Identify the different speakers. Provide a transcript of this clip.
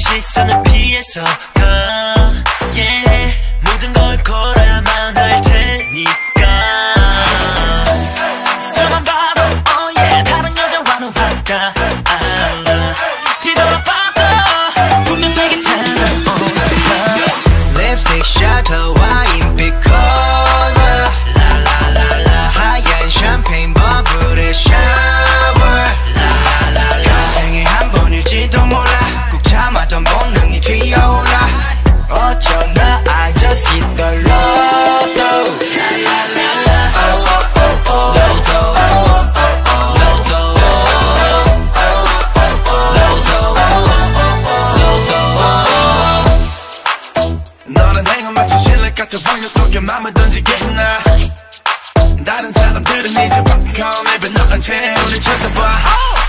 Speaker 1: 시선을 피해서 가 yeah. 모든 걸 걸어야만 할 테니까 스쳐만 봐도 oh yeah. 다른 여자와는 바꿔 알아 뒤돌아봐도 분명 내게 찾아온다
Speaker 2: 립스틱 셔터 와인빛 컬러 라라라라 하얀 샴페인 버블의 샤워 라라라라 생애 한 번일지도 몰라 꾹 참았던 본능이 튀어올라 어쩌나 I just hit the lotto 라라라라 로또
Speaker 3: 너는 행운 마치 실내 같은 환경 속에 맘을 던지겠나 다른 사람들은 이제 popcorn 입에 넣은 채 우리 쳐다봐